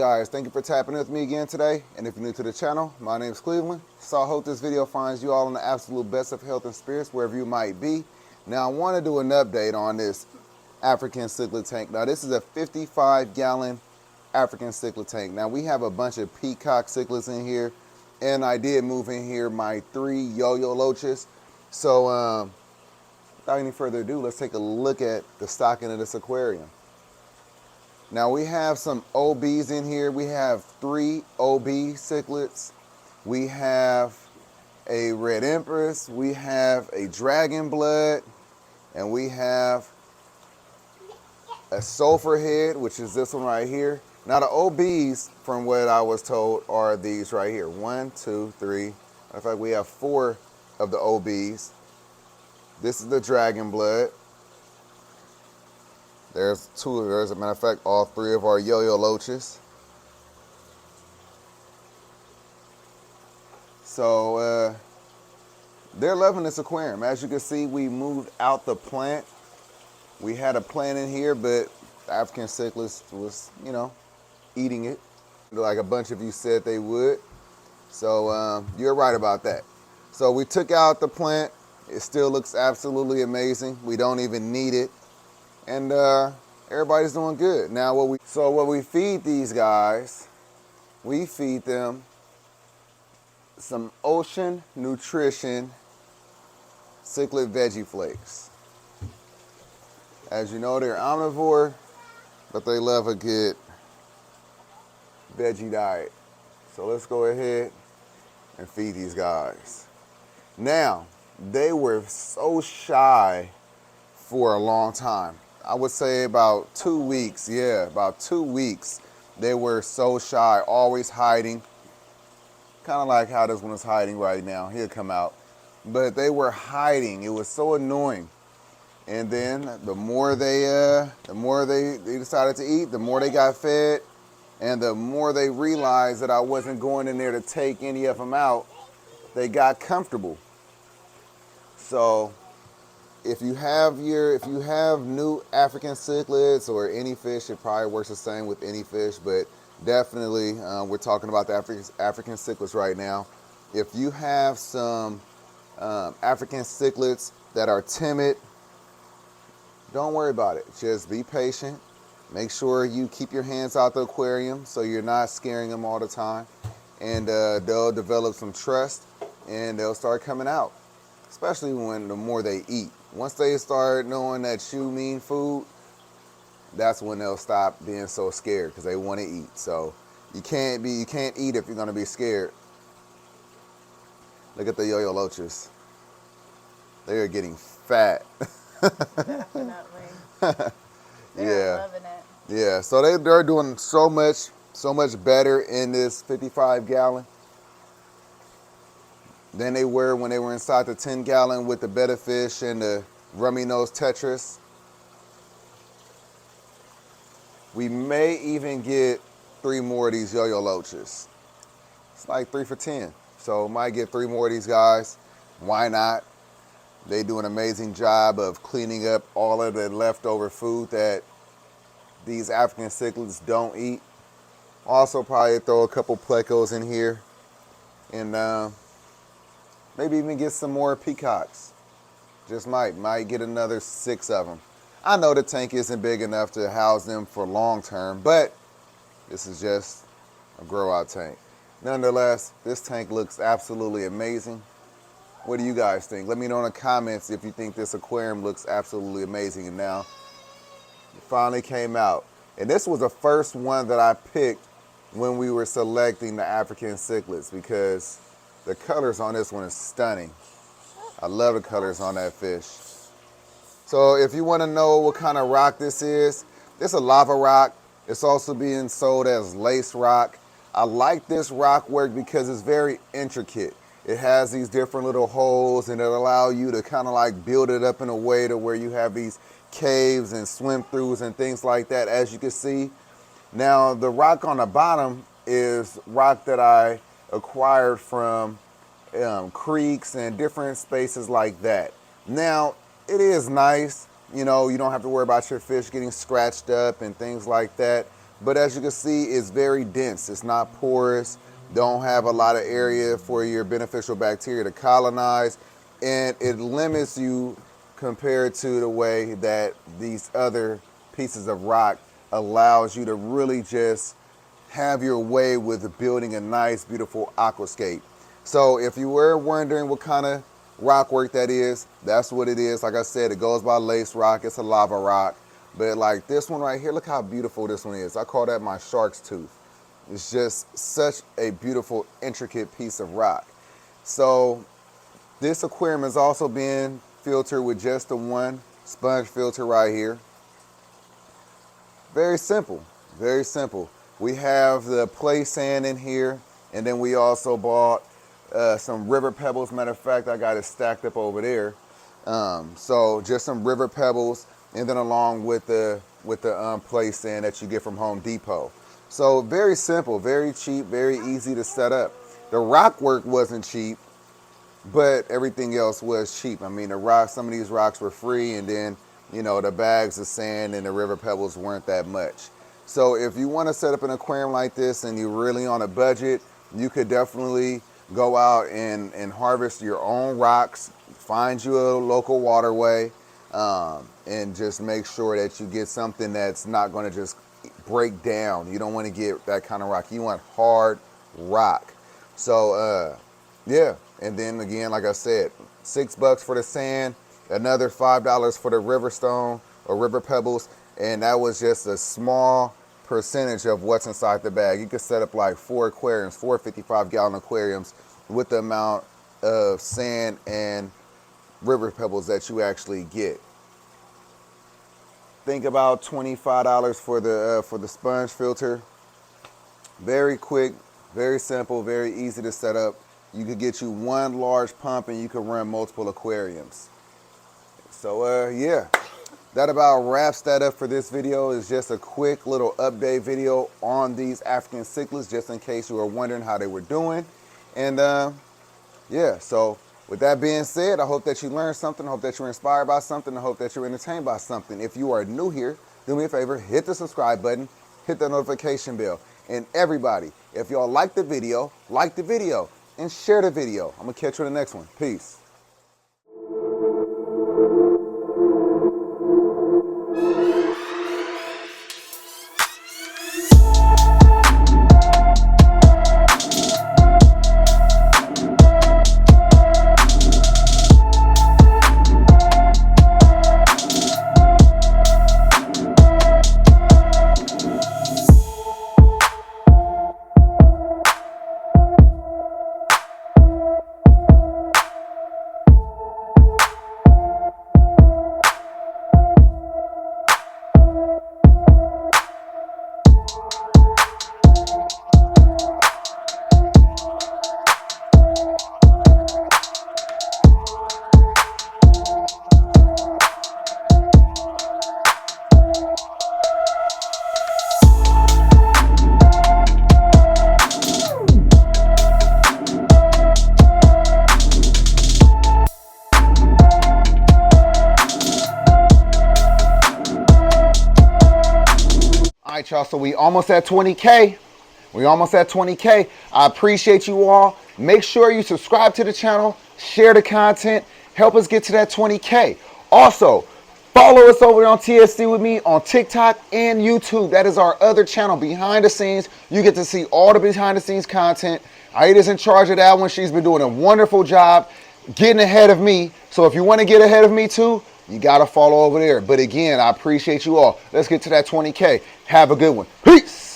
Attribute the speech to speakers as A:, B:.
A: guys, thank you for tapping with me again today. And if you're new to the channel, my name is Cleveland. So I hope this video finds you all in the absolute best of health and spirits wherever you might be. Now I want to do an update on this African cichlid tank. Now this is a 55-gallon African cichlid tank. Now we have a bunch of peacock cichlids in here, and I did move in here my 3 yo-yo loaches. So without any further ado, let's take a look at the stocking of this aquarium. Now we have some OBs in here. We have 3 OB cichlids. We have a red empress. We have a dragon blood, and we have a sulfur head, which is this one right here. Now the OBs, from what I was told, are these right here. 1, 2, 3. In fact, we have 4 of the OBs. This is the dragon blood. There's 2 of those. As a matter of fact, all 3 of our yo-yo loaches. So they're loving this aquarium. As you can see, we moved out the plant. We had a plant in here, but the African cichlid was, eating it like a bunch of you said they would. So you're right about that. So we took out the plant. It still looks absolutely amazing. We don't even need it. And everybody's doing good. Now what we feed these guys, we feed them some Ocean Nutrition cichlid veggie flakes. As you know, they're omnivore, but they love a good veggie diet. So let's go ahead and feed these guys. Now, they were so shy for a long time. I would say about 2 weeks. Yeah, about 2 weeks. They were so shy, always hiding. Kind of like how this one is hiding right now. He'll come out. But they were hiding. It was so annoying. And then the more they decided to eat, the more they got fed, and the more they realized that I wasn't going in there to take any of them out, they got comfortable. So if you have new African cichlids or any fish, it probably works the same with any fish, but definitely we're talking about the African cichlids right now. If you have some African cichlids that are timid, don't worry about it. Just be patient. Make sure you keep your hands out the aquarium so you're not scaring them all the time, and they'll develop some trust and they'll start coming out, especially when the more they eat. Once they start knowing that you mean food, that's when they'll stop being so scared, because they want to eat. So you can't eat if you're going to be scared. Look at the yo-yo loaches. They are getting fat.
B: Definitely. They're loving it.
A: Yeah, so they're doing so much better in this 55-gallon than they were when they were inside the 10-gallon with the betta fish and the rummy nose tetras. We may even get 3 more of these yo-yo loaches. It's like 3 for 10. So might get 3 more of these guys. Why not? They do an amazing job of cleaning up all of the leftover food that these African cichlids don't eat. Also probably throw a couple plecos in here, and maybe even get some more peacocks. Just might get another 6 of them. I know the tank isn't big enough to house them for long term, but this is just a grow out tank. Nonetheless, this tank looks absolutely amazing. What do you guys think? Let me know in the comments if you think this aquarium looks absolutely amazing. And now it finally came out. And this was the first one that I picked when we were selecting the African cichlids, because the colors on this one is stunning. I love the colors on that fish. So if you want to know what kind of rock this is, it's a lava rock. It's also being sold as lace rock. I like this rock work because it's very intricate. It has these different little holes, and it'll allow you to kind of like build it up in a way to where you have these caves and swim throughs and things like that, as you can see. Now the rock on the bottom is rock that I acquired from creeks and different spaces like that. Now it is nice, you don't have to worry about your fish getting scratched up and things like that, but as you can see, it's very dense. It's not porous. Don't have a lot of area for your beneficial bacteria to colonize, and it limits you compared to the way that these other pieces of rock allows you to really just have your way with building a nice, beautiful aquascape. So if you were wondering what kind of rock work that is, that's what it is. Like I said, it goes by lace rock. It's a lava rock. But like this one right here, look how beautiful this one is. I call that my shark's tooth. It's just such a beautiful, intricate piece of rock. So this aquarium is also being filtered with just the one sponge filter right here. Very simple, very simple. We have the play sand in here, and then we also bought some river pebbles. Matter of fact, I got it stacked up over there. So just some river pebbles, and then along with the play sand that you get from Home Depot. So very simple, very cheap, very easy to set up. The rock work wasn't cheap, but everything else was cheap. I mean, some of these rocks were free, and then, you know, the bags of sand and the river pebbles weren't that much. So if you want to set up an aquarium like this and you're really on a budget, you could definitely go out and harvest your own rocks, find you a local waterway, and just make sure that you get something that's not going to just break down. You don't want to get that kind of rock. You want hard rock. So yeah, and then again, like I said, $6 for the sand, another $5 for the river stone or river pebbles, and that was just a small percentage of what's inside the bag. You could set up like 4 aquariums, 4 55-gallon aquariums with the amount of sand and river pebbles that you actually get. Think about $25 for the sponge filter. Very quick, very simple, very easy to set up. You could get you one large pump and you could run multiple aquariums. So yeah, that about wraps that up for this video. It's just a quick little update video on these African cichlids, just in case you were wondering how they were doing. And yeah, so with that being said, I hope that you learned something. I hope that you're inspired by something. I hope that you're entertained by something. If you are new here, do me a favor, hit the subscribe button, hit the notification bell. And everybody, if y'all like the video, and share the video. I'm gonna catch you in the next one. Peace. Y'all, so we almost at 20K. I appreciate you all. Make sure you subscribe to the channel, share the content, help us get to that 20K. Also, follow us over on TSC with me on TikTok and YouTube. That is our other channel, behind the scenes. You get to see all the behind the scenes content. Aida's in charge of that one. She's been doing a wonderful job getting ahead of me. So if you want to get ahead of me too, you got to follow over there. But again, I appreciate you all. Let's get to that 20K. Have a good one. Peace.